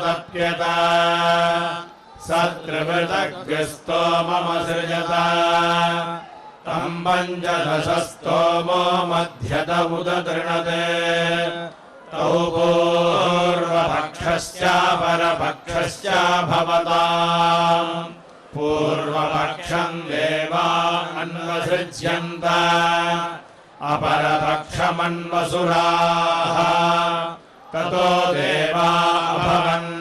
समुदप्यत सत्रिवृतग्रस्तोममसृजत तम् पञ्चदशस्तोमो मध्यत उदतृणते तौ पूर्वपक्षश्चापरपक्षश्च भवताम् पूर्वपक्षम् देवा अन्वसृज्यन्त अपरपक्षमन्वसुराः ततो देवा अभवन्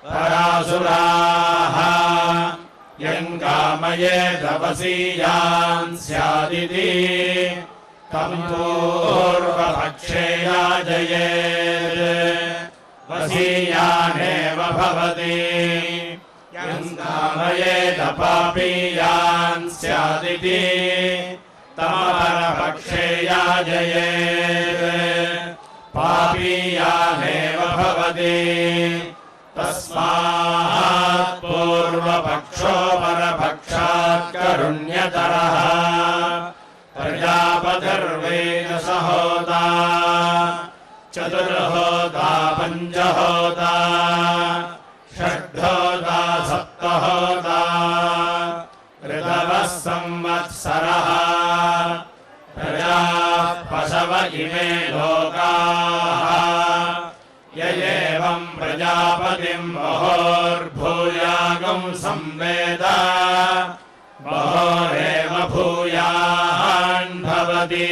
परासुराः यम् कामयेदवसीयान् स्यादिति तम् पूर्वपक्षे याजयेत् वसीयानेव भवति यम् कामयेदपापीयान् स्यादिति तमपरपक्षे याजयेत् पापीयानेव भवति तस्मात् पूर्वपक्षो परपक्षात् करुण्यतरः प्रजापतिर्वेदसहोता चतुर्होता पञ्चहोता षड्होता सप्तहोता ऋतवः संवत्सरः प्रजाः पशव इमे लोकाः य एवम् प्रजापतिम् बहोर्भूयागम् संवेद बहोरेव भूयान् भवति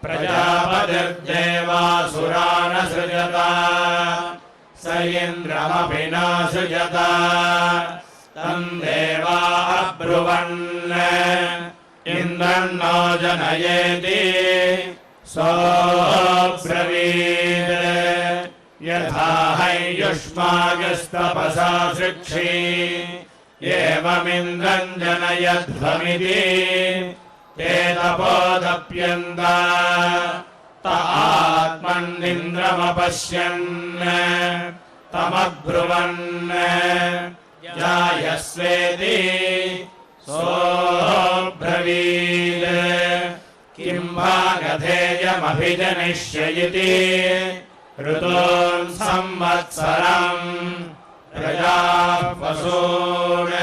प्रजापतिर्देवासुरानसृजत स इन्द्रमपि नासृजत तम् देवा अब्रुवन् इन्द्रन्नो जनयेति सोऽब्रवीत् यथा हय्युष्मागस्तपसा सृक्षि एवमिन्द्रम् जनयध्वमिति ते तपोदप्यन्त त आत्मन्निन्द्रमपश्यन् तमब्रुवन् जायस्वेति सोऽब्रवीत् किम् भागधेयमभिजनिष्यति ऋतून् संवत्सरम् प्रजाः पशून्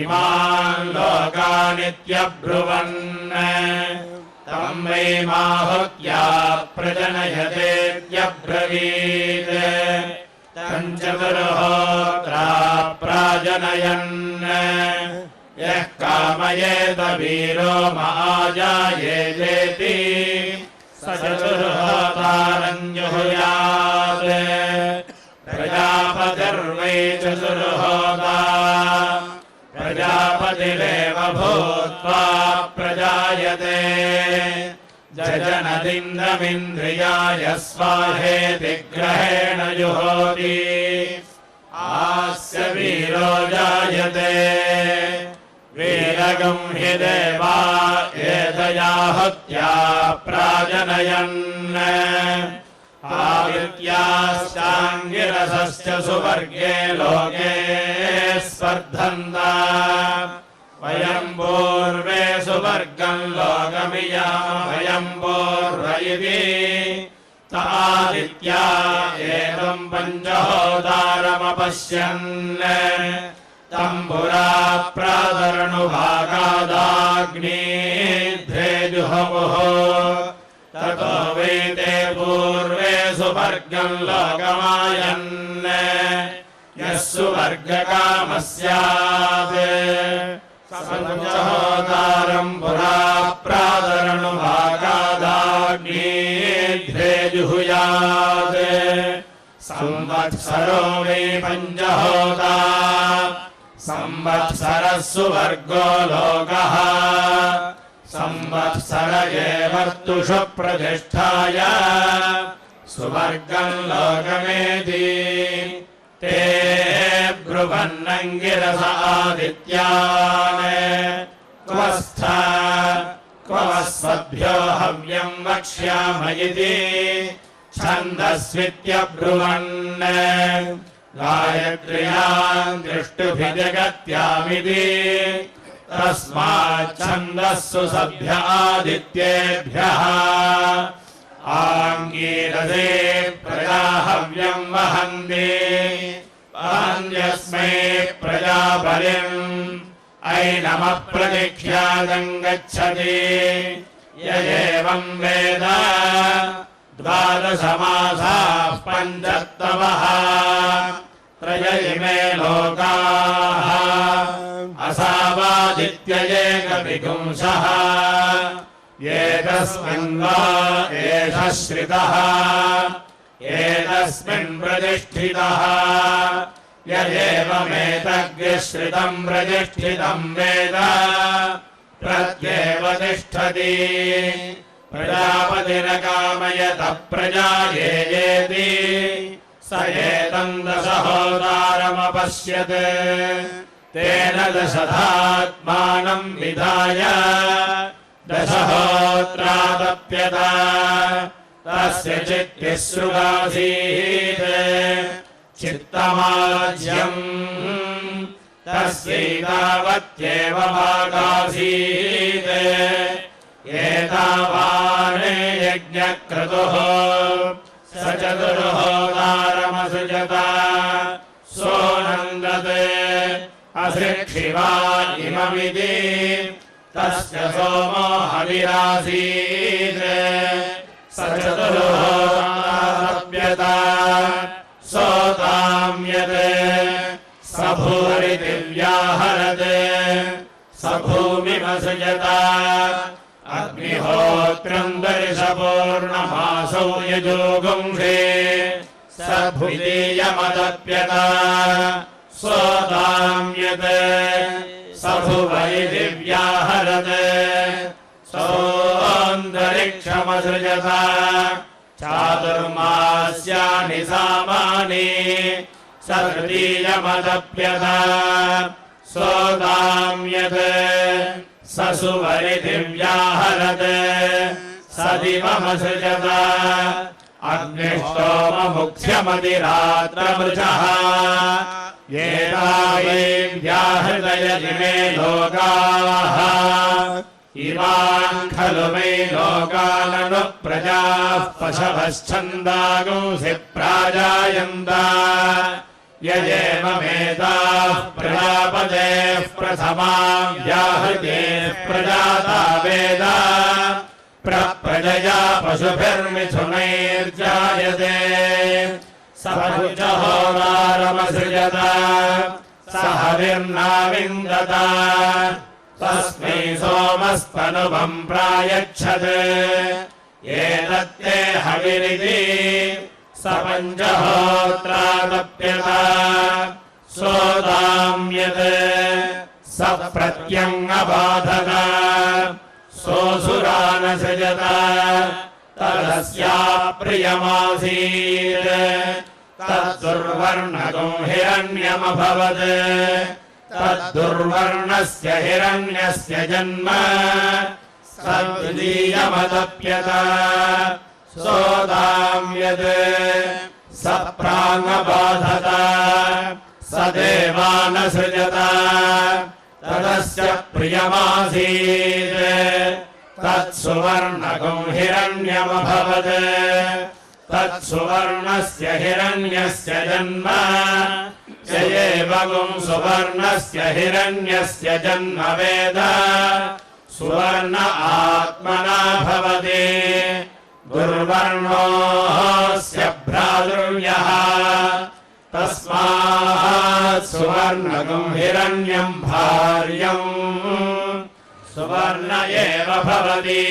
इमान् लोकानित्यब्रुवन् तम् वै माहुत्या प्रजनयतेत्यब्रवीत् तम् चतुर्होत्रा प्राजनयन् यः कामयेत वीरो महाजायेतेति स चतुर्होतारम् जुहुयात् प्रजापतिर्वै चतुर्होता प्रजापतिरेव भूत्वा प्रजायते जजनदिन्द्रमिन्द्रियाय स्वाहेति ग्रहेण जुहोति आस्य वीरो जायते वीरगम् हि देवा एतयाहुत्या प्राजनयन् आदित्याश्चाङ्गिरसश्च सुवर्गे लोके स्पर्धन्त वयम् पूर्वे सुवर्गम् लोकमियामयम् पूर्व इति तादित्या एतम् पञ्चहोतारमपश्यन् तम् पुरा प्रातरनुभागादाग्नीध्रेजुहमुः ततो वै ते पूर्वे सुवर्गम् लोकमायन् यः सुवर्गकामः स्यात् पञ्चहोतारम् पुरा प्रातरनुभागादाग्नीध्रेजुहुयात् संवत्सरो वै पञ्चहोता संवत्सरः सुवर्गो लोकः संवत्सर एवर्तुषु प्रतिष्ठाय सुवर्गम् लोकमेति ते ब्रुवन्नङ्गिरस आदित्यान् क्वस्थ क्वस्वभ्यो हव्यम् वक्ष्याम इति छन्दस्वित्यब्रुवन् गायत्र्याम् दृष्टुभिजगत्यामिति तस्माच्छन्दस्सु सभ्य आदित्येभ्यः आङ्गीरसे प्रजाहव्यम् वह वहन्ति वहन्त्यस्मै प्रजापतिम् ऐनमः प्रतीक्ष्यादम् गच्छति य एवम् वेद द्वादशमासाः पञ्चत्वः त्रय इमे लोकाः असावादित्ययेकविपुंसः एतस्मिन् वा एष श्रितः एतस्मिन् प्रतिष्ठितः य एवमेतद्यश्रितम् प्रतिष्ठितम् वेद प्रत्येव तिष्ठति प्रजापतिर्न कामयतः प्रजायेति स एतम् दशहोतारमपश्यत् तेन दशधात्मानम् विधाय दशहोत्रादप्यत तस्य चित्तिस्रुगासीत् चित्तमाज्यम् तस्यैतावत्येव भागासीत् एतावान् यज्ञक्रतुः स चतुर्होतारमसृजत सोऽनन्दते असृक्षिवा इममिति तस्य सोमो हविरासीत् स चतुर्होतारप्यत सोताम्यत् स भूरिदिव्याहरत् स भूमिमसृजत अग्निहोत्रम् दर्शपूर्णमासौ यजोगुंषे स भुवीयमदप्यत सोताम्यत् स भुवैदिव्याहरत् सोऽन्तरिक्षमसृजत चातुर्मास्यानि सामानि स तृतीयमदप्यत सोताम्यत् स सुवरिदिव्याहरत् स दिवमसृजत अग्निष्टोममुख्यमतिरात्रमृचः एतावैव्याहृतय इमे लोकाः इमान् खलु वै लोकाननु प्रजाः पशवश्छन्दागुंसि प्राजायन्त य एवमेताः प्रजापतेः प्रथमां व्याहृतेः प्रजाता वेद प्रजया पशुभिर्मिथुनैर्जायते स पञ्चहोतारमसृजत स हविर्नाविन्दत तस्मै सोमस्तनुभम् प्रायच्छत् एतत्ते हविरिति स पञ्चहोत्रादप्यत सोताम्यत् स प्रत्यङ्गबाधत सोऽसुरानसृजत तदस्याप्रियमासीत् तद्दुर्वर्णकम् हिरण्यमभवत् तद्दुर्वर्णस्य हिरण्यस्य जन्म तद्द्वितीयमदप्यत सोताम्यत् स प्राङ्गबाधत स देवानसृजत तदस्य प्रियमासीत् तत्सुवर्णकम् हिरण्यमभवत् तत्सुवर्णस्य हिरण्यस्य जन्म स एवम् सुवर्णस्य हिरण्यस्य जन्म वेद सुवर्ण आत्मना भवति दुर्वर्णोऽस्य भ्रातृव्यः तस्मात् सुवर्णकम् हिरण्यम् भार्यम् सुवर्ण एव भवति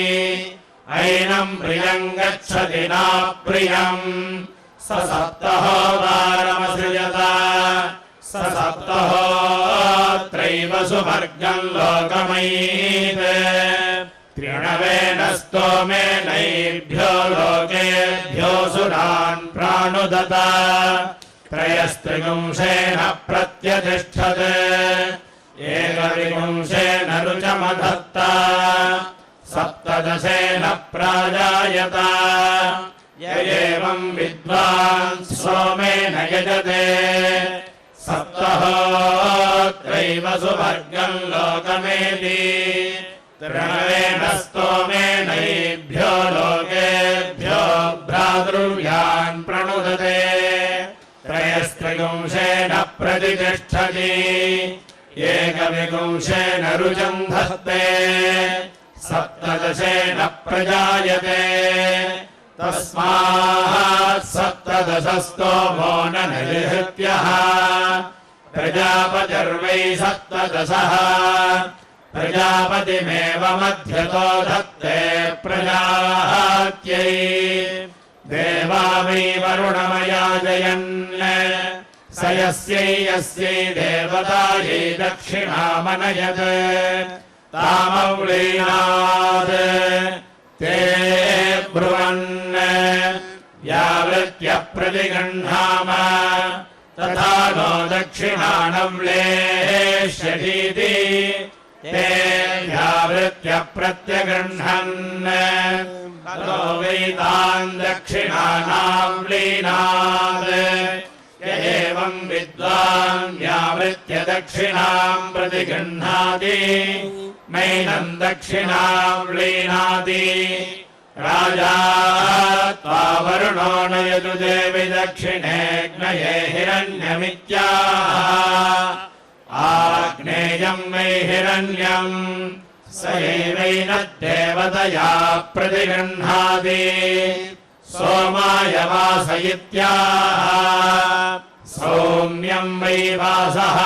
ऐनम् प्रियम् गच्छति नाप्रियम् स सप्तहोतारमसृजत स सप्तहोत्रैव सुवर्गम् लोकमयीत् त्रिणवेन स्तोमेनैभ्यो लोकेभ्यो सुरान् प्राणुदत त्रयस्त्रिगुंसेन प्रत्यतिष्ठत् एकविगुंसेन रुचमधत्त सप्तदशेन प्राजायत य एवम् विद्वान् सोमेन यजते सप्तहोत्रैव सुवर्गम् लोकमेति त्रिणवेन स्तोमेनैभ्यो लोकेभ्यो भ्रातृव्यान् प्रणुदते एकविपुंशेन प्रतिष्ठति एकविपुंशेन रुजम् धत्ते सप्तदशेन प्रजायते तस्मात् सप्तदशस्तोमो न निहृत्यः प्रजापतिर्वै सप्तदशः प्रजापतिमेव मध्यतो धत्ते प्रजात्यै देवा वै वरुणमयाजयन् स यस्यै देवतायै दक्षिणामनयत् तामव्लीनात् ते ब्रुवन् यावृत्यप्रतिगृह्णाम तथा नो दक्षिणानव्लेष्यतीति ते यावृत्यप्रत्यगृह्णन् ततो वैतान् दक्षिणानाव्लीनात् य एवम् विद्वान् यावृत्य दक्षिणाम् प्रतिगृह्णाति नैनम् दक्षिणाव्लीनाति राजा त्वा वरुणो नयतु देवि दक्षिणेऽग्नये हिरण्यमित्याह आग्नेयम् वै हिरण्यम् स एवैनद्देवतया प्रतिगृह्णाति सोमाय वास इत्याह सौम्यम् वै वासः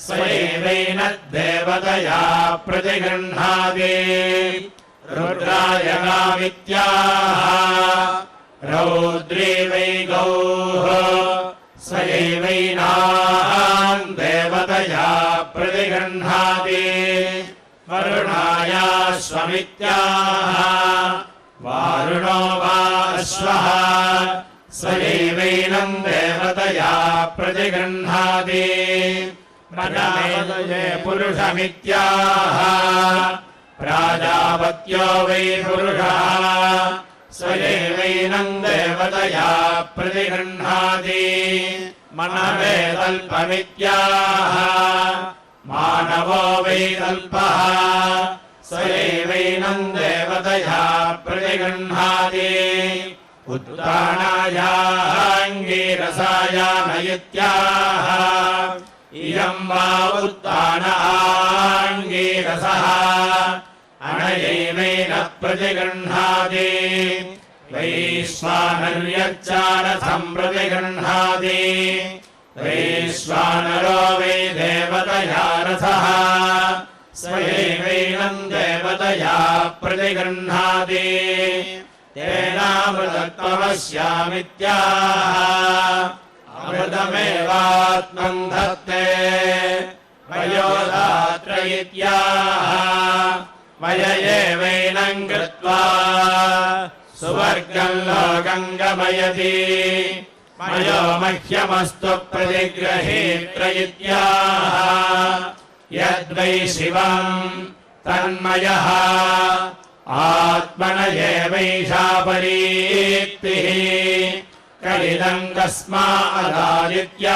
स एवैनद्देवतया प्रतिगृह्णाति रुद्राय गामित्याह रौद्री वै गौः स एवैनाम् देवतया प्रतिगृह्णाति वरुणायाश्वमित्याह वारुणो वा अश्वः स एवैनम् देवतया प्रतिगृह्णाति प्रजापतये पुरुषमित्याह प्राजापत्यो वै पुरुषः स एवैनम् देवतया प्रतिगृह्णाति मनवे तल्पमित्याह मानवो वै तल्पः स एवैनम् देवतया प्रतिगृह्णाति उत्तानायाङ्गीरसायान इत्याह इयम् वा उत्तानाङ्गीरसः अनयैवेन प्रतिगृह्णाति वैश्वानर्यच्चारथम् प्रतिगृह्णाति वैश्वानरो वै देवतया रथः स एवैनम् देवतया प्रतिगृह्णाति तेनामृतत्वमस्यामित्याह अमृतमेवात्मम् धत्ते वयोधात्र इत्याह वय एवैनम् कृत्वा सुवर्गम् लोकम् गमयति मयो मह्यमस्तु प्रतिगृहीत्र इत्याह यद्वै शिवम् तन्मयः आत्मन एवैषा परीक्तिः कलिदम् कस्मादादित्याह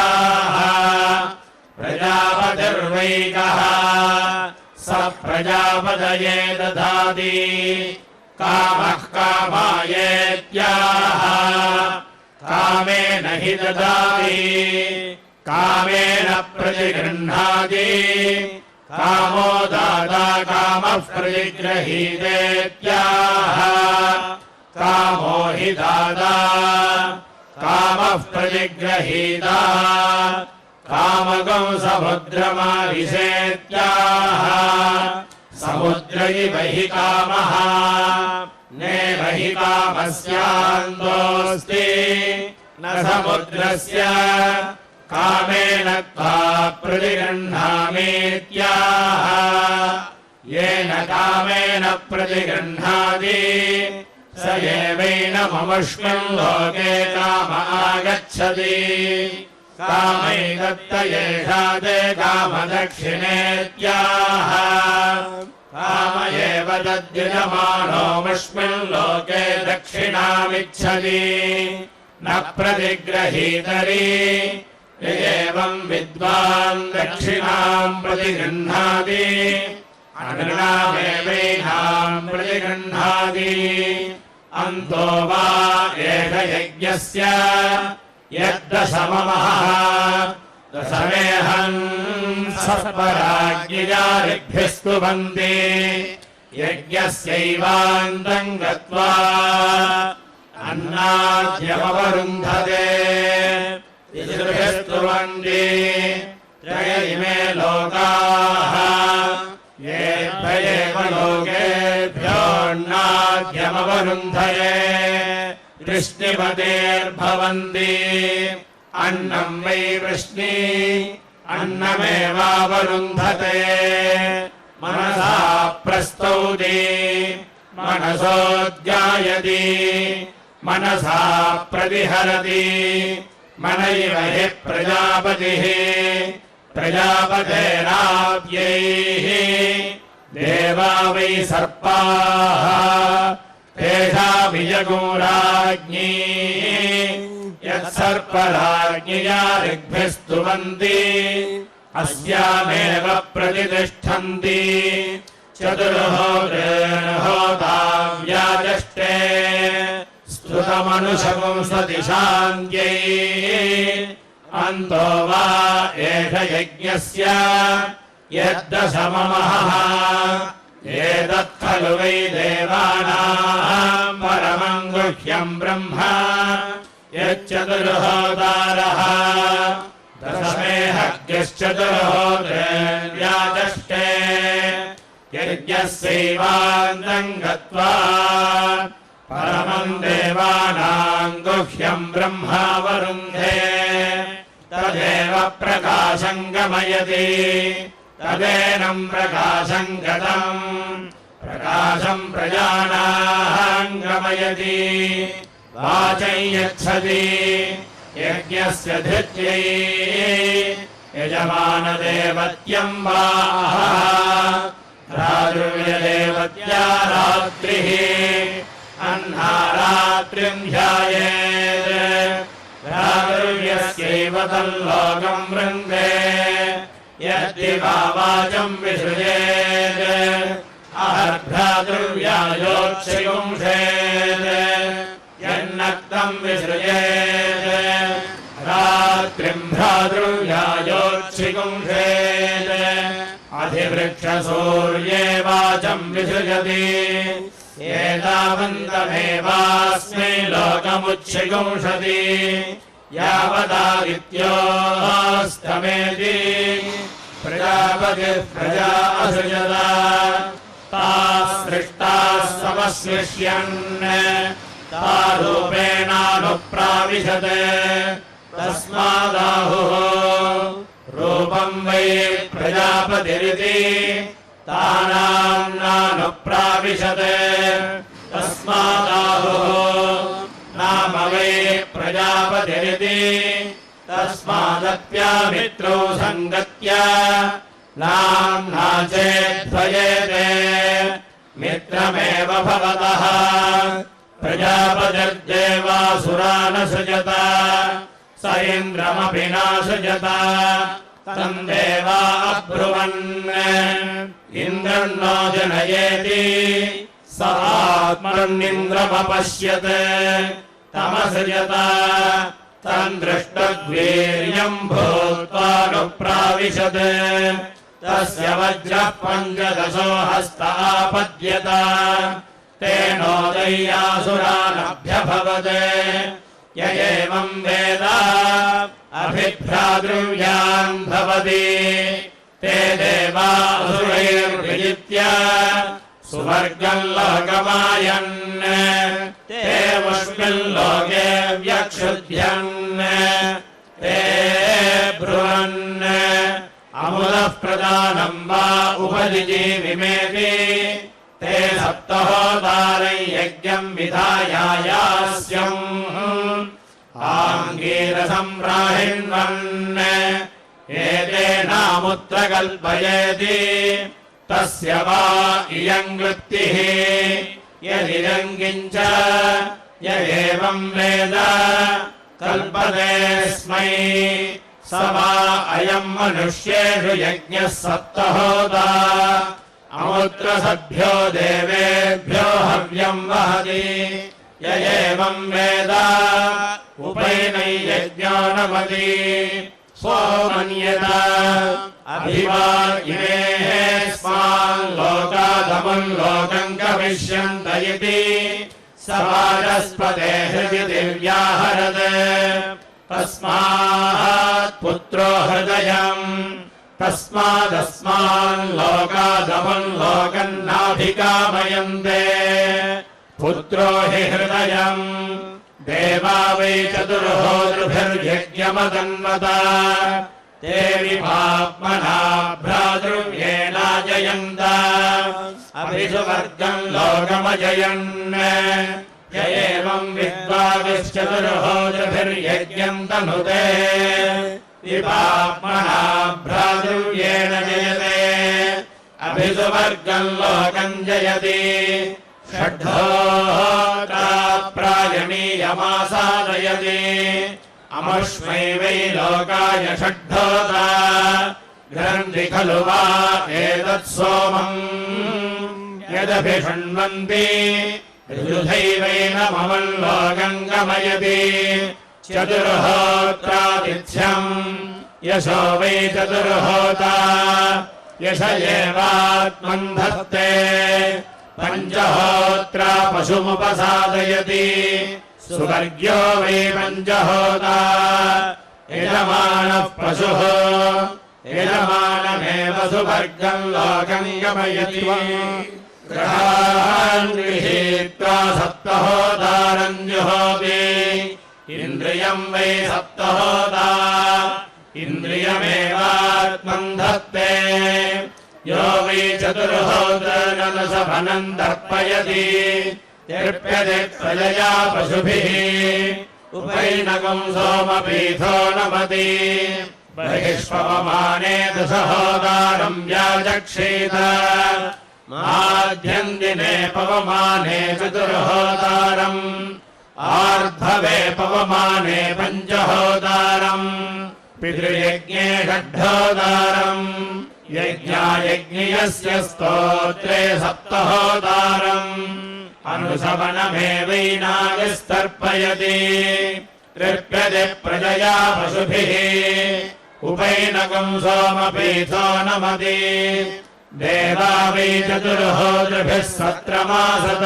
प्रजापतिर्वैकः स प्रजापतये दधाति कामः कामायेत्याह कामेन हि ददाति कामेन प्रतिगृह्णाति कामो दाता कामः प्रतिगृहीतेत्याह कामो हि दाता कामः प्रतिगृहीता कामकम् समुद्रमाविशेत्याह समुद्र इव हि कामः नेव हि कामस्यान्तोऽस्ति न समुद्रस्य कामेन त्वा प्रतिगृह्णामीत्याह येन कामेन प्रतिगृह्णाति स एवैनममुष्मिन् लोके काम आगच्छति कामैदत्त एषा ते कामदक्षिणेत्याह काम एव तद्यजमानोऽमुष्मिन् लोके दक्षिणामिच्छति न प्रतिगृहीतरि एवम् विद्वान् दक्षिणाम् प्रतिगृह्णाति अनृणामेवैनाम् प्रतिगृह्णाति अन्तो वा एष यज्ञस्य यद्दशममः दशमेहन् सपराज्ञया ऋग्भिः स्तुवन्ति यज्ञस्यैवान्तम् गत्वा अन्नाद्यमवरुन्धते ऋषिभिः स्तुवन्ति त्रय इमे लोकाः येभ्येव लोकेभ्योऽन्नाद्यमवरुन्धये वृष्णिपतेर्भवन्ति अन्नम् वै वृष्णि अन्नमेवावरुन्धते मनसा प्रस्तौति मनसोऽध्यायति मनसा प्रतिहरति मन इव हि प्रजापतिः प्रजापतेराव्यैः देवा वै सर्पाः तेषाभिजगोराज्ञी यत्सर्पराज्ञया ऋग्भिः स्तुवन्ति अस्यामेव प्रतिष्ठन्ति चतुर्होताव्याजष्टे स्तुतमनुशंसतिशान्त्यै अन्तो वा एष यज्ञस्य यद्दशममः एतत् खलु वै देवानाम् परमम् गुह्यम् ब्रह्म यच्चतुर्होतारः दशमेहग्यश्चतुर्होत्रेऽव्याजष्टे यज्ञस्यैवान्तम् गत्वा परमम् देवानाम् गुह्यम् ब्रह्मावरुन्धे तदेव प्रकाशम् गमयति तदेनम् प्रकाशम् गतम् प्रकाशम् प्रजानाम् गमयति वाचै यच्छति यज्ञस्य धृत्यै यजमानदेवत्यम् वाः राजुर्यदेवत्या रात्रिः अह्नारात्रिम् ध्यायेत् राजुर्यस्यैव तल्लोकम् वृन्दे यद्दिवा वाचम् विसृजेत् अहर्भ्रातुर्व्यायोत्सिगुंसेत् यन्नक्तम् विसृजेत् रात्रिम् भ्रातृव्यायोत्सिगुंसेत् अधिवृक्षसूर्ये वाचम् विसृजति एतावन्तमेवास्मै लोकमुच्छिगुंसति यावदादित्योऽस्तमेति प्रजापतिः प्रजा असृजत ताः सृष्टाः समश्लिष्यन् तारूपेणानुप्राविशत् तस्मादाहुः रूपम् वै प्रजापतिरिति तानाम्नानुप्राविशत् तस्मादाहुः नाम वै प्रजापतिरिति तस्मादप्यामित्रौ सङ्गत्य नाम्ना चेद्भजेते मित्रमेव भवतः प्रजापतिर्देवासुरानसृजत स इन्द्रमपि नासृजत तम् देवा अब्रुवन् इन्द्रन्नो जनयेति स आत्मन्निन्द्रमपश्यत् तमसृजत तम् दृष्टद्वीर्यम् भूत्वानुप्राविशत् तस्य वज्रः पञ्चदशो हस्त आपद्यत तेनोदय्यासुरानभ्यभवत् य एवम् वेद अभिभ्रातृव्यान् भवति ते देवा असुरैर्विजित्य सुवर्गम् लोकमायन् ते मुष्मिल्लोके व्यक्षुध्यन् ते ब्रुवन् अमुदः प्रदानम् वा उपजिजीविमेति ते सप्तहोतारै यज्ञम् विधायायास्यम् आङ्गीरसम् प्राहिण्वन् एतेनामुत्र कल्पयेति तस्य वा इयम् वृत्तिः यदिदम् किञ्च य एवम् वेद कल्पते स्मै स वा अयम् मनुष्येषु यज्ञः सप्तहोता अमुत्र सद्भ्यो देवेभ्यो हव्यम् वहति य एवं वेद उपैनैयज्ञो नमति सोमन्यत अभिवागिनेस्मान् लोकादमुन् लोकम् गमिष्यन्त इति स वाचस्पते हृदि दिव्याहरत् तस्मात् पुत्रो हृदयम् तस्मादस्मान् लोकादमुन् लोकम् नाभिकामयन्ते पुत्रो हि हृदयम् देवा वै चतुर्होतृभिर्यज्ञमदन्वत ते विपाप्मना भ्रातृव्येनाजयन्त अभिसुवर्गम् लोकमजयन् य एवम् विद्वाविश्चतुर्होतृभिर्यज्ञम् तनुते विपाप्मना भ्रातृव्येन जयते अभिसुवर्गम् लोकम् जयति षड्होता प्रायणीयमासादयति अमुष्मै वै लोकाय षड्होता ग्रन्थि खलु वा एतत् सोमम् यदपि शृण्वन्ति ऋजुधैवैनममुन् लोकम् गमयति चतुर्होत्रातिथ्यम् यशो वै चतुर्होता यश एवात्मन् धत्ते पञ्चहोत्रा पशुमुपसादयति सुवर्ग्यो वै पञ्चहोता यजमानः पशुः यजमानमेव सुवर्गम् लोकम् गमयति ग्रहान् गृहीत्वा सप्तहोतारम् जुहोति इन्द्रियम् वै सप्तहोता इन्द्रियमेवात्मन् धत्ते यो वै चतुर्होत्रनलसफलम् दर्पयति तर्प्यते प्रजया पशुभिः उपैनकम् सोमपीठो नमति बहिष्पवमाने दशहोतारम् व्याचक्षेत माध्यन्दिने पवमाने चतुर्होतारम् आर्धवे पवमाने पञ्चहोतारम् पितृयज्ञे षड्होतारम् यज्ञायज्ञियस्य स्तोत्रे सप्तहोतारम् अनुशवनमेवैनागस्तर्पयति तृप्यते प्रजया पशुभिः उपैनकम् सोमपीठो नमति देवा वै चतुर्होतृभिः सत्रमासत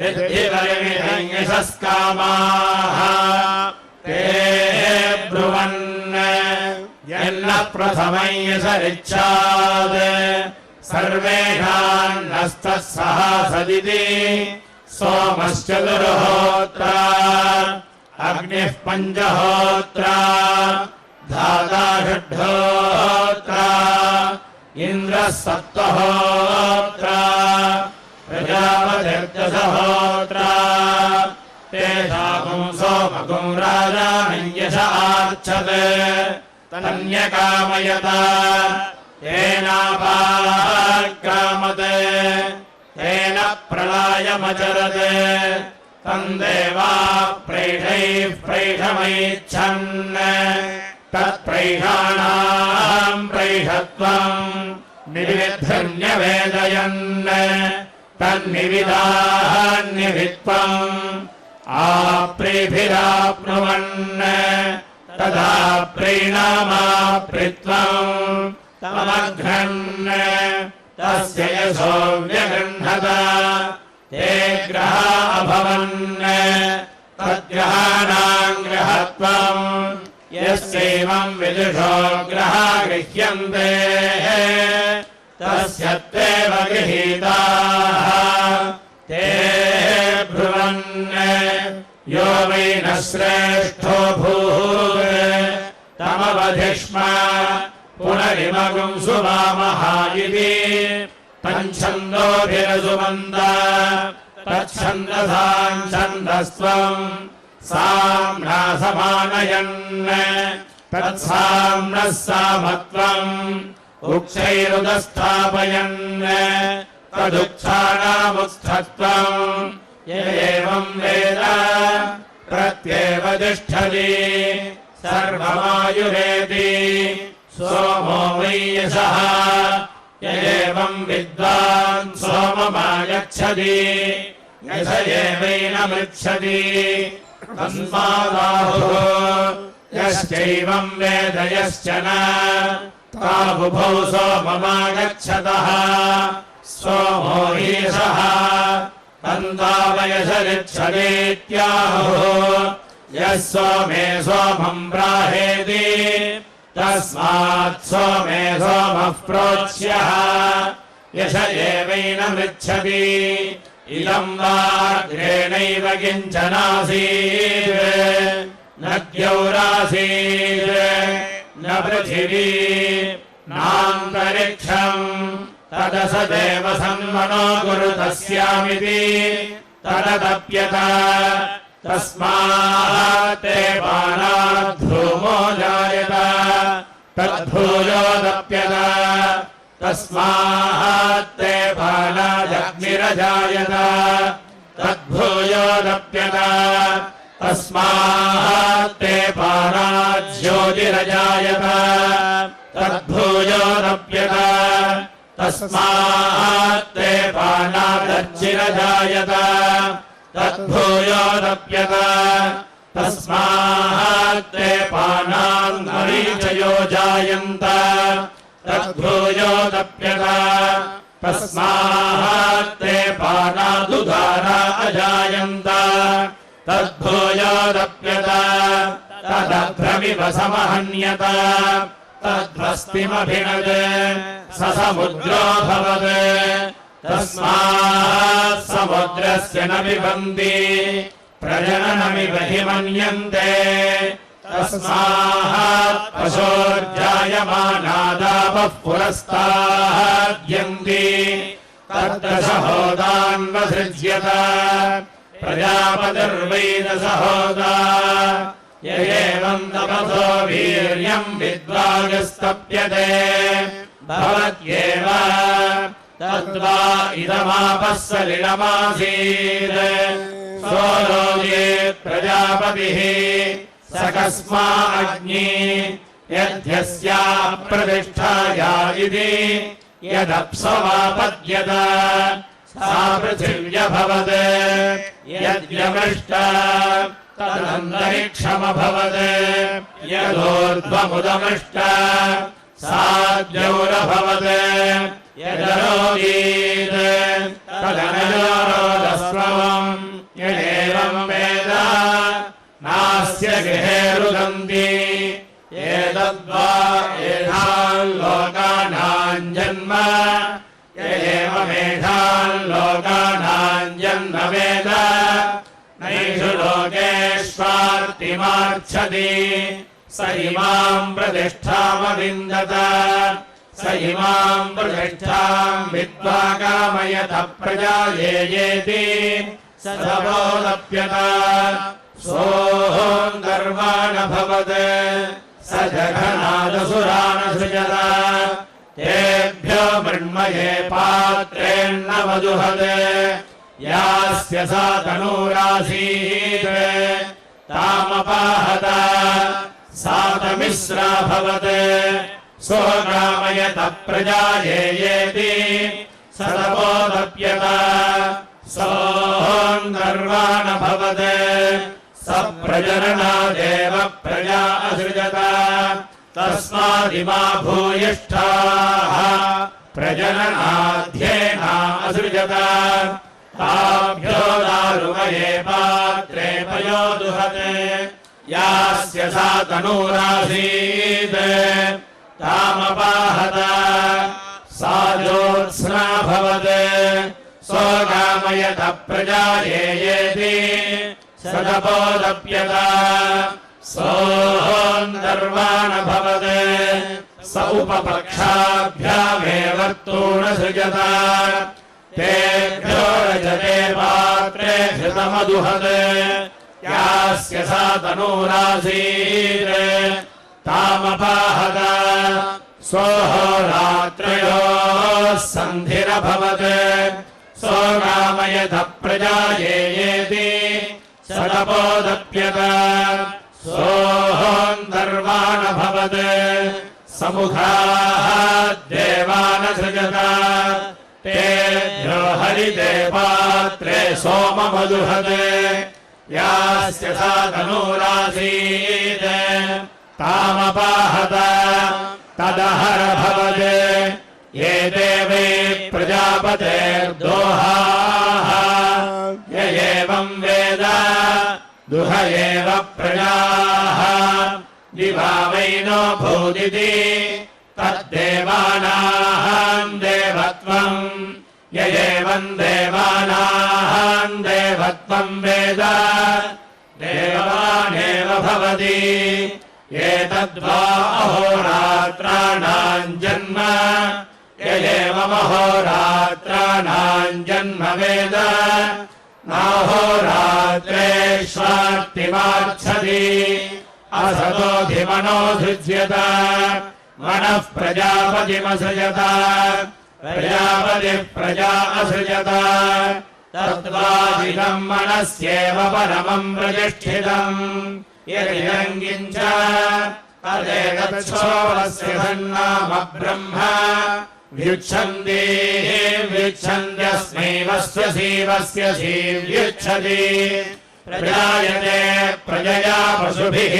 ऋद्धिपरिमितम् यशस्कामाः ते ब्रुवन् यन्न प्रथमम् यशरिच्छात् सर्वेषान्नस्तः सहासदिति सोमश्चतुर्होत्रा अग्निः पञ्चहोत्रा धाता षड्होत्रा इन्द्रः सप्तहोत्रा प्रजापतिर्दशहोत्रा तेषाम् सोमकुम् राजानम् यश आर्चत् तन्यकामयत तेनापाक्रामत् तेन प्रलयमचरत् तम् देवा प्रेषैः प्रेषमैच्छन् तत्प्रैषाणाम् प्रैषत्वम् निविद्धन्यवेदयन् तन्निविदान्यवित्वम् आप्रेभिराप्नुवन् तदा प्रीणामाप्रित्वम् तमघ्नन् तस्य यशो व्यगृह्णत ते ग्रहा अभवन् तद्ग्रहाणाम् ग्रहत्वम् यस्यैवम् विदुषो ग्रहा गृह्यन्ते तस्य त्वेव गृहीताः ते ब्रुवन् यो वै न श्रेष्ठो भूत् तमवधिष्म पुनरिमगुम् सुवामः इति तच्छन्दोभिरसुमन्द तच्छन्दसाम् छन्दस्त्वम् साम्नासमानयन् तत्साम्नः सामत्वम् उक्षैरुदस्थापयन् तदुक्षाणामुत्स्थत्वम् य एवम् वेद प्रत्येव तिष्ठति सर्वमायुरेति सोमो वै यशः य एवम् विद्वान् सोममागच्छति यश एवैनमृच्छति तस्मादाहुः यश्चैवं वेद यश्च न तावुभौ सोममागच्छतः सोमो ईशः तन्तावयशरिच्छदेत्याहुः यः सोमे सोमं प्राहेति तस्मात् सोमे सोमः प्रोच्यः यश एवैनमृच्छति इदं वाग्रेणैव किञ्चनासीत् न द्यौरासीत् न पृथिवी नान्तरिक्षम् तदसदेव सन्मनो गुरु तस्यामिति तदप्यत तस्मात् ते पानाद्धूमो जायत तद्भूयोदप्यत तस्मात् ते पानादग्निरजायत तद्भूयोदप्यत तस्मात् ते पानाज्योतिरजायत तद्भूयोदप्यत तस्मात् ते पानादर्चिरजायत तद्भूयोदप्यत तस्मात् ते पानान्मरीचयो जायन्त तद्भूयोदप्यत तस्मात् ते पानादुदारा अजायन्त तद्भूयोदप्यत तदभ्रमिव समहन्यत तद्भस्तिमभिनद स समुद्रोऽभवत् तस्मात् समुद्रस्य न पिबन्ति प्रजननमिव हि मन्यन्ते तस्मात् पशोर्जायमानादापः पुरस्ताद्यन्ति तद्दशहोदान्वसृज्यत प्रजापतिर्वैदशहोदा य एवं तपसो वीर्यं विद्वागस्तप्यते भवत्येव तद्वा इदमापः सलिलमासीत् सोऽरोगेत् प्रजापतिः स कस्मा अग्नि यद्यस्या प्रतिष्ठाया इति यदप्सवापद्यत सा पृथिव्यभवत् यद्यमृष्ट तदन्तरिक्षमभवत् यदोर्ध्वमुदमृष्ट साद्यौरभवत् यदरोगीत् तदनयोरोदस्रवम् यदेवं वेद नास्य गृहे रुदन्ति एतद्वा येषाम् लोकानाम् जन्म एवमेषाम् लोकानाम् जन्म वेद नैषु लोकेष्वार्तिमार्च्छति स इमाम् प्रतिष्ठामविन्दत स इमाम् प्रतिष्ठाम् विद्वा कामयत प्रजायेति स तपोदप्यत सोऽहं गर्वाणभवत् स जघनादसुरानसृजत तेभ्यो मृण्मये पात्रेण वजुहत् यास्य सा तनूरासीत् तामपाहत सा तमिस्राभवत् सोऽकामयत प्रजायेति स तपोदप्यत सोऽहं गर्वाणभवत् स प्रजननादेव प्रजा असृजत तस्मादिमा भूयिष्ठाः प्रजननाध्येना असृजत ताभ्यो दारुमये पात्रे पयोदुहत् यास्य सा तनूरासीत् तामपाहत सा ज्योत्स्नाभवत् सोऽकामयत प्रजायेति स तपोदप्यत सोऽहं गर्वाणभवत् स उपपक्षाभ्यामेवर्तूणसृजत तेभ्यो रजते पात्रे घृतमदुहत् यास्य सा तनूरासीत् तामपाहत सोऽहोरात्रयोः सन्धिरभवत् सोऽकामयत प्रजायेति स तपोदप्यत सोऽहं गर्वाणभवत् समुखाः देवानसृजत तेभ्यो हरिते पात्रे सोममदुहते यास्य सा तनूरासीत् तामपाहत तदहर भवते ये देवे प्रजापतेर्दोहाः य एवं वेद दुह एव प्रजाः दिवा वैनो भूदिति तद्देवानां देवत्वम् य एवं देवानां देवत्वं वेद देवानेव भवति एतद्वा अहोरात्राणां जन्म य एवमहोरात्राणां जन्म वेद नाहोरात्रेष्वार्तिमाच्छति असतोऽधिमनोऽसृज्यत मनः प्रजापतिमसृजत प्रजापतिः प्रजा असृजत तद्वादिदम् मनस्येव परमम् प्रतिष्ठितम् यदिदम् किञ्च तदेतच्छोभस्य सन्नाम ब्रह्म व्युच्छन्ति व्युच्छन्त्यस्मै वस्य सीवस्य सीव्युच्छति प्रजायते प्रजया पशुभिः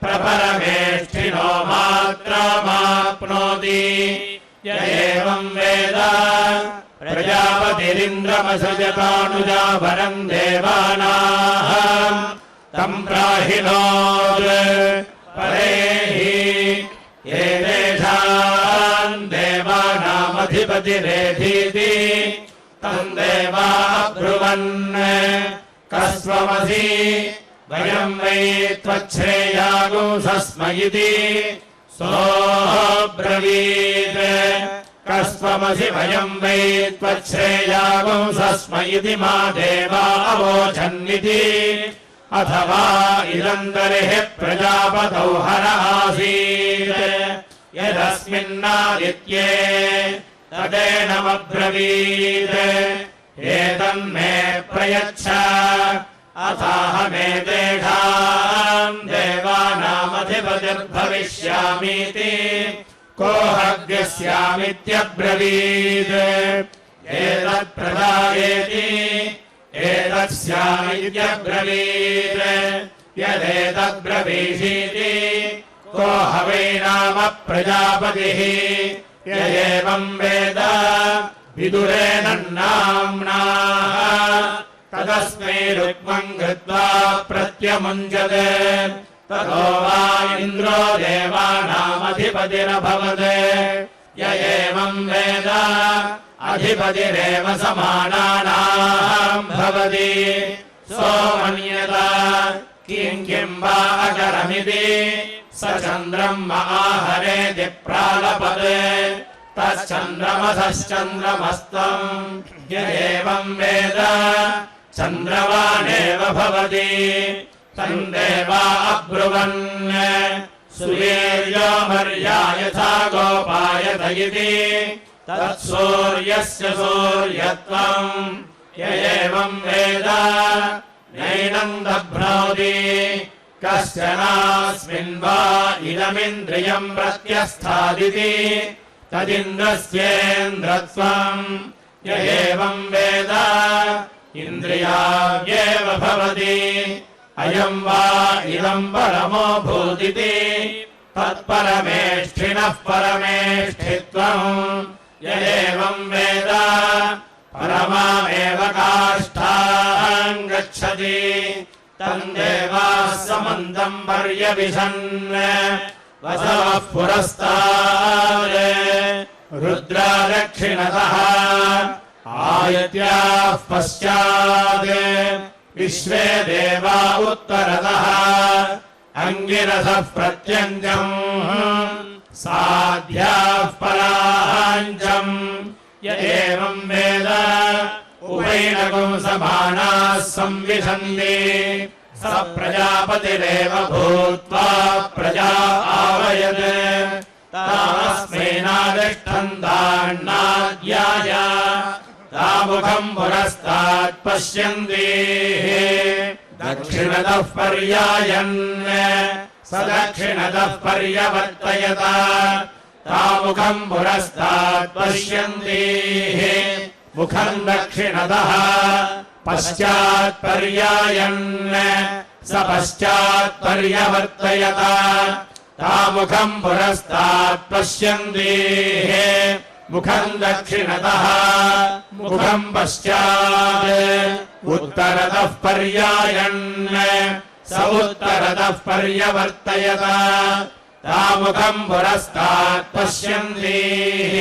प्रपरमेष्ठिनो मात्रमाप्नोति य एवं वेद प्रजापतिरिन्द्रमसृजतानुजावरम् देवानाम् तम् प्राहिणोत् परेहि येषाम् देवानामधिपतिरेधीति तम् देवा ब्रुवन् कस्त्वमसि वयम् वै त्वच्छ्रेयागुंसस्म इति सोऽब्रवीत् कस्त्वमसि वयम् वै त्वच्छ्रेयागुंसस्म इति मा देवा अवोचन्निति अथवा इदन्तरिः प्रजापतौ हर आसीत् यदस्मिन्नादित्ये तदेनमब्रवीत् एतन्मे प्रयच्छ अथाहमेतेषाम् देवानामधिपतिर्भविष्यामीति कोऽहग्स्यामित्यब्रवीत् एतत्प्रदायेति एतत्स्यामित्यब्रवीत् यदेतद्ब्रवीषीति को ह वै नाम प्रजापतिः य एवम् वेद विदुरेण नाम्ना तदस्मै रुक्मम् कृत्वा प्रत्यमुञ्चत् ततो वा इन्द्रो देवानामधिपतिरभवत् य एवम् वेद अधिपतिरेव समानानाम् भवति सोमन्यत किम् किम् वा अकरमिति स चन्द्रम् आहरेति प्रालपत् तश्चन्द्रमसश्चन्द्रमस्तम् य एवम् वेद चन्द्रवानेव भवति तम् देवा अब्रुवन् सूर्यो मर्या यथा गोपायत इति तत्सूर्यस्य सूर्यत्वम् य एवम् वेद नैनम् दभ्नोति कश्चनास्मिन् वा इदमिन्द्रियम् प्रत्यस्थादिति तदिन्द्रस्येन्द्रत्वम् य एवम् वेद इन्द्रियाव्येव भवति अयम् वा इदम् परमो भूदिति तत्परमेष्ठिनः परमेष्ठित्वम् य एवम् वेद परमामेव काष्ठाम् गच्छति तम् देवाः समन्तम् पर्यविशन् वसवः पुरस्तात् रुद्रा दक्षिणतः आयत्याः पश्चात् विश्वे देवा उत्तरतः अङ्गिरसः प्रत्यञ्जम् साध्याः पराञ्चम् य एवम् वेद उभैनकम् समानाः संविशन्ति स प्रजापतिरेव भूत्वा प्रजा आवयत् तास्मैनादिष्ठन्तान्नाद्याय तामुखम् पुरस्तात् पश्यन्ति दक्षिणतः पर्यायन् स दक्षिणतः पर्यवर्तयत तामुखम् पुरस्तात् पश्यन्तीः मुखम् दक्षिणतः पश्चात्पर्यायन् स पश्चात्पर्यवर्तयत तामुखम् पुरस्तात् पश्यन्तीः मुखम् दक्षिणतः मुखम् पश्चात् उत्तरतः पर्यायन् स उत्तरतः पर्यवर्तयत तामुखम् पुरस्तात् पश्यन्तीः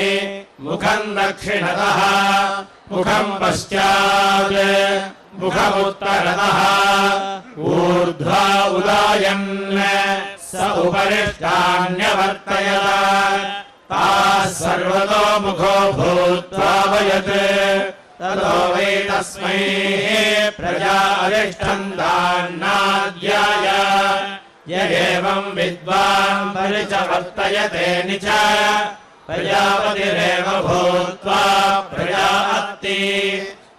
मुखम् दक्षिणतः मुखम् पश्चात् मुखमुत्तरतः ऊर्ध्वा उदायन् स उपरिष्टान्यवर्तयत ताः सर्वतो मुखो भूत्वा वयत् ततो वै तस्मै प्रजा अधिष्ठन्तान्नाद्याय य एवम् विद्वान् परिचवर्तयते निच प्रजापतिरेव भूत्वा प्रजा अस्ति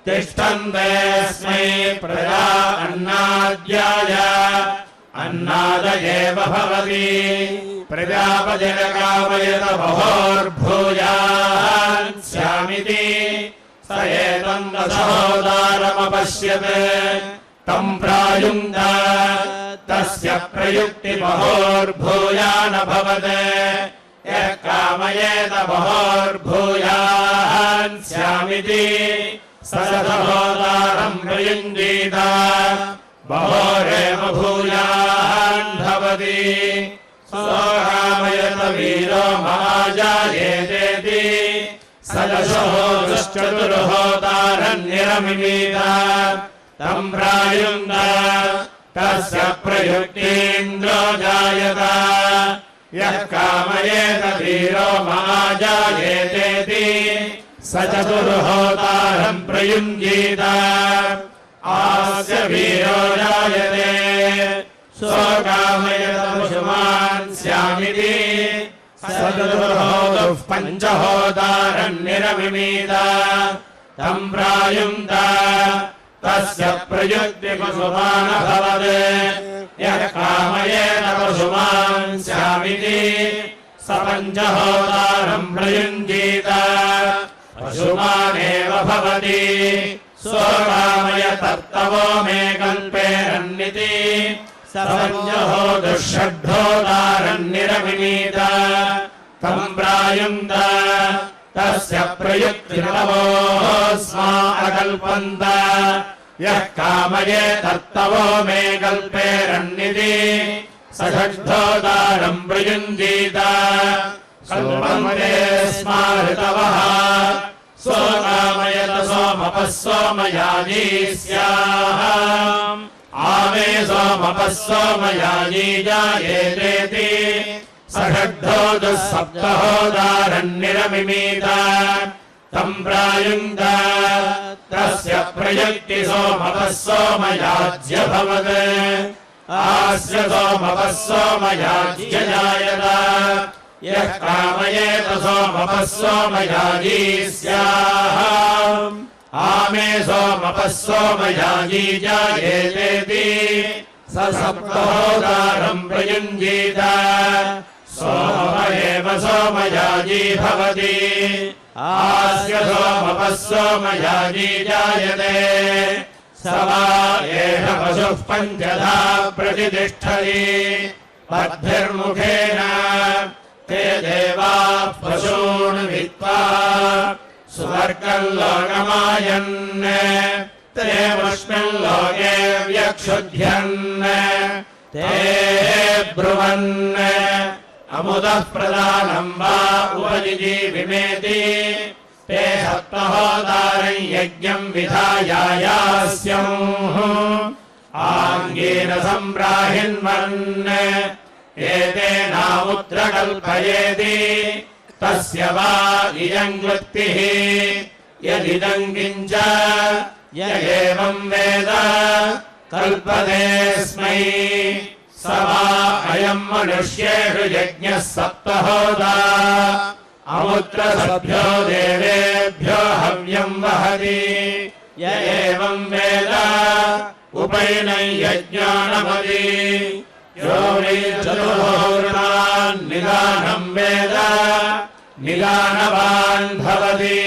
तिष्ठन्ते स्मै प्रजा अन्नाद्याय अन्नाद एव भवति प्रजापतिरकामयत बहोर्भूयान् स्यामिति स एतम् दशहोदारमपश्यत् तम् प्रायुङ्क्त तस्य प्रयुक्तिबहोर्भूयानभवत् यः कामयेत बहोर्भूयान् स्यामिति स दशहोदारम् प्रयुञ्जीत बहोरेव भूयान् भवति सोऽकामयत वीरो महाजायेतेति स दशहोदश्चतुर्होदारन्निरमिमीत तम् प्रायुङ्क्त तस्य प्रयुक्तीन्द्रो जायत यः कामयेत वीरो महाजायेतेति स चतुर्होदारम् प्रयुञ्जीत आस्य वीरो जायते सोऽकामयत पशुमान् स्यामिति स चतुर्होदुः पञ्चहोदारन्निरमिमीत तम् प्रायुङ्क्त तस्य प्रयुक्तिपशुमानभवत् यः कामयेत पशुमान् स्यामिति स पञ्चहोदारम् प्रयुञ्जीत पशुमानेव भवति सोऽकामयतर्तवो मे कल्पेरन्निति स पञ्चहोदुः षड्होदारन्निरमिमीत तम् प्रायुङ्क्त तस्य प्रयुक्तिर्नवोऽस्मा अकल्पन्त यः कामयेतर्तवो मे कल्पेरन्निति स षड्होदारम् प्रयुञ्जीत कल्पन्ते स्मा ऋतवः सोऽकामयत सोमपः सोमयाजी स्याः आमे सोमपः सोमयाजी जायेतेति स षड्होदुः सप्तहोदारन्निरमिमीत तम् प्रायुङ्क्त तस्य प्रयुक्ति सोमपः सोमयाज्यभवत् आस्य सोमपः सोमयाज्य जायत यः कामयेत सोमपः सोमयाजी स्याः आमे सोमपः सोमयाजी जायेतेति स सप्तहोदारम् प्रयुञ्जीत सोम एव सोमयाजी भवति आस्य सोमपः सोमयाजी जायते स वा एष पशुः पञ्चधा प्रतितिष्ठति पद्भिर्मुखेन ते देवाः पशून् वित्त्वा सुवर्गम् लोकमायन् ते मुष्मिल्लोके व्यक्षुध्यन् ते ब्रुवन् अमुदः प्रदानम् वा उपजिजीविमेति ते सप्तहोदारम् यज्ञम् विधायायास्यम् आङ्गीरसम् ब्राह्मन् एतेनामुत्र कल्पयेति तस्य वा इयम् वृत्तिः यदिदम् किञ्च य एवम् वेद कल्पतेऽस्मै स वा अयम् मनुष्येषु यज्ञः सप्तहोदा अमुत्रसभ्यो देवेभ्यो हव्यम् वहति य एवम् वेद उपैनम् यज्ञानमदि यो वै चतुर्होरान् निदानम् वेद निदानवान् भवति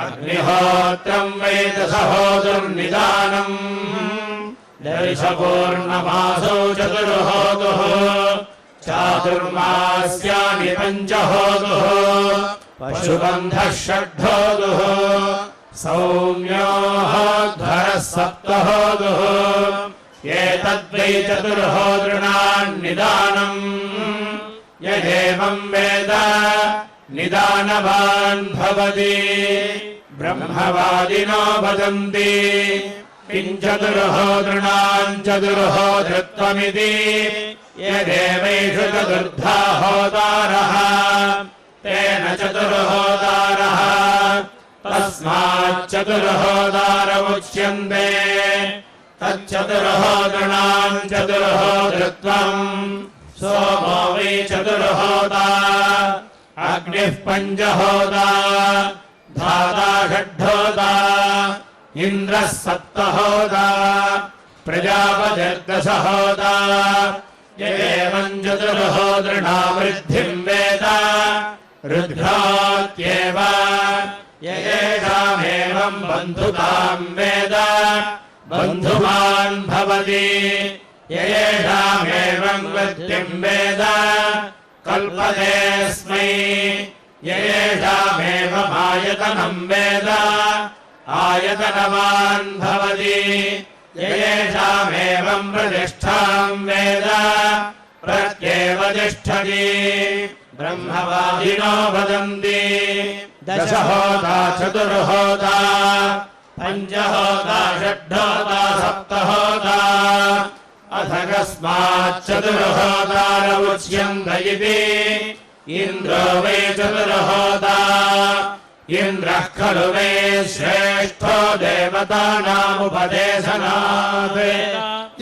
अग्निहोत्रम् वेदसहोदुर्निदानम् दर्शपूर्णमासौ चतुर्होतुः चातुर्मास्यानि पञ्चहोतुः पशुबन्धः षड्होतुः सौम्योऽध्वरः सप्तहोतुः एतद्वै चतुर्होतॄणान्निदानम् यदेवम् वेद निदानवान् भवति ब्रह्मवादिनो वदन्ति किञ्चतुर्होतॄणाम् चतुर्होतृत्वमिति यदेवैषु चतुर्धा होतारः तेन चतुर्होतारः तस्माच्चतुर्होतारमुच्यन्ते तच्चतुर्होतॄणाम् चतुर्होतृत्वम् सोमो वै चतुर्होता अग्निः पञ्चहोता धाता षड्होता इन्द्रः सप्तहोता प्रजापतिर्दशहोता एवम् चतुर्होतॄणाम् वृद्धिम् वेद रुद्रात्येव येषामेवम् बन्धुताम् वेद बन्धुमान् भवति येषामेवम् वृत्तिम् वेद कल्पतेऽस्मै येषामेवमायतनम् वेद आयतनवान् भवति येषामेवम् प्रतिष्ठाम् वेद प्रत्येव तिष्ठति ब्रह्मवादिनो वदन्ति दशहोता चतुर्होता पञ्चहोता षड्होता सप्तहोता अथ कस्माच्चतुर्होतारमुच्यन्त इति इन्द्रो वै चतुर्होता इन्द्रः खलु वै श्रेष्ठो देवतानामुपदेशनात्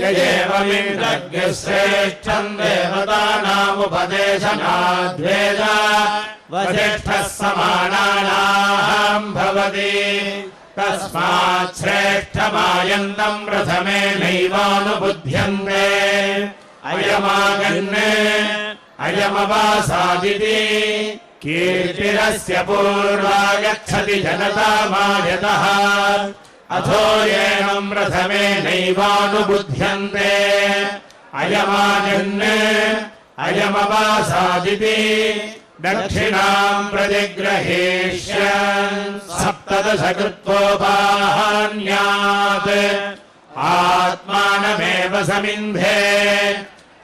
यदेवमिन्द्रज्ञः श्रेष्ठम् देवतानामुपदेशनाद्वेद वसिष्ठः समानानाम् भवति तस्मात् श्रेष्ठमायन्तम् प्रथमेनैवानुबुध्यन्ते अयमागन् अयमवासादिति कीर्तिरस्य पूर्वा गच्छति जनतामायतः अथो येनम् प्रथमेनैवानुबुध्यन्ते अयमागन् अयमवासादिति दक्षिणाम् प्रतिग्रहीष्यन् सप्तदश कृत्वोपाहान्यात् आत्मानमेव समिन्धे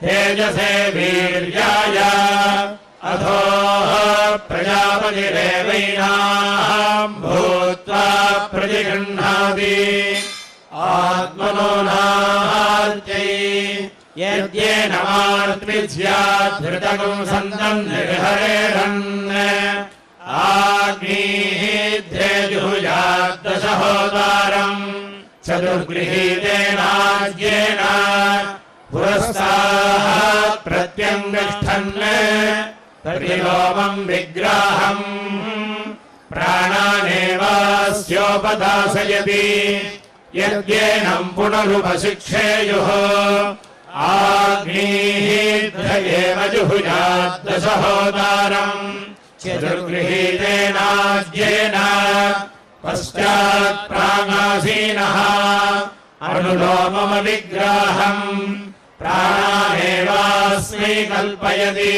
तेजसे वीर्याय अथो प्रजापतिरेवैनाम् भूत्वा प्रतिगृह्णाति आत्मनो नार्त्यै यद्येनमार्त्मिस्याद्धृतकम् सन्तम् निर्हरेरन् आग्नेजुहुयाद्दशहोतारम् चतुर्गृहीतेनाद्येन पुरस्तात् प्रत्यङ्गष्ठन् प्रतिलोमम् विग्राहम् प्राणानेवास्योपदासयति यद्येनम् पुनरुपशिक्षेयुः आग्नेयेव जुहुयाद्दशहोतारम् चतुर्गृहीतेनाद्येन पश्चात् प्रागासीनः अनुलोममविग्राहम् प्राणानेवास्मै कल्पयति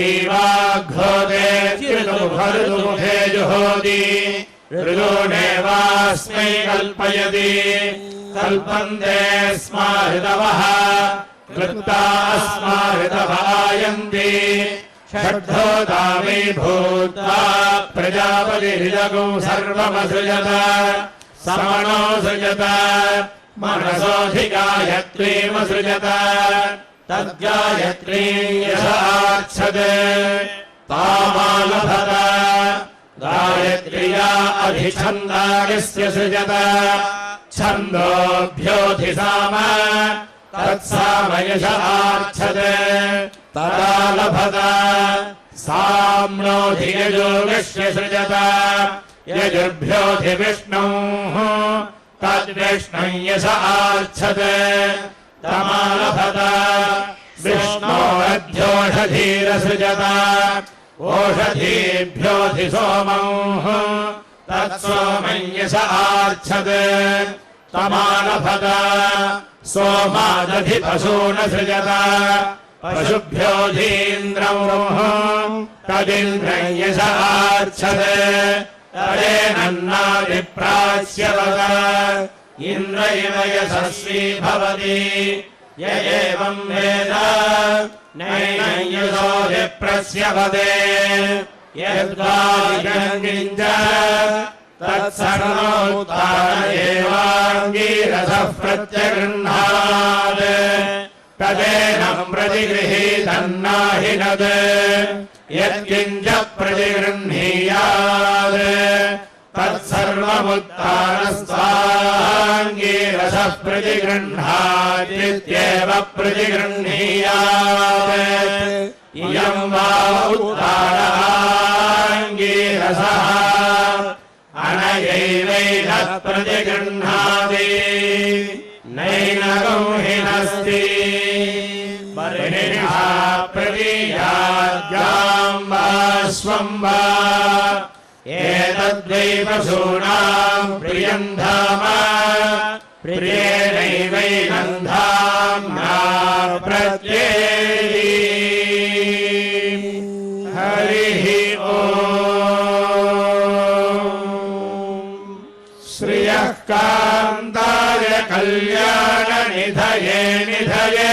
प्रायश्चित्तीवाघ्रोते ऋतुमुखे जुहोति ऋतूनेवास्मै कल्पयति कल्पन्ते स्माहृतवः कृत्ता स्माहृतवायन्ति षड्होता वै भूत्वा प्रजापतिहृदगुम् सर्वमसृजत समनोऽसृजत मनसोऽधिगायत्रीमसृजत तद्गायत्री यशार्च्छत् तामालभत गायत्र्या अधिछन्दायस्य सृजत छन्दोभ्योऽधिसाम तत्सामयशार्च्छत् तदा लभत साम्नोऽधियजोगस्य सृजत यजुर्भ्योऽधिविष्णुः तद्विष्णुं यशार्च्छत् तमालभत विष्णोरध्योषधीरसृजत ओषधीभ्योऽधिसोमौ तत्सोमं यश आर्च्छत् तमालभत सोमादधिपशून सृजत पशुभ्योऽधीन्द्रं तदिन्द्रं यश आर्च्छत् तदेनन्नादिप्राच्यवत इन्द्र इव यशस्वी भवति य एवं वेद नैनं यशोऽधिप्रस्यवते यद्वादिकञ्च तत्सर्वमुत्थान एवाङ्गीरसः प्रत्यगृह्णात् तदेनं प्रतिगृहीतन्नाहि नद् यत्किञ्च प्रतिगृह्णीयात् तत्सर्वमुत्थानस्त्वाङ्गीरसः प्रतिगृह्णातीत्येव प्रतिगृह्णीयात् इयं वा उत्थानाङ्गीरसः अनयैवैनः प्रतिगृह्णाति नैनगं हिनस्ति बर्हिणः प्रतीयाद्यां वा स्वं वा एतद्वै पशूनां प्रियं धाम प्रियेणैवैनं धाम्ना प्रत्येति हरिः श्रियः कान्ताय कल्याणनिधये निधये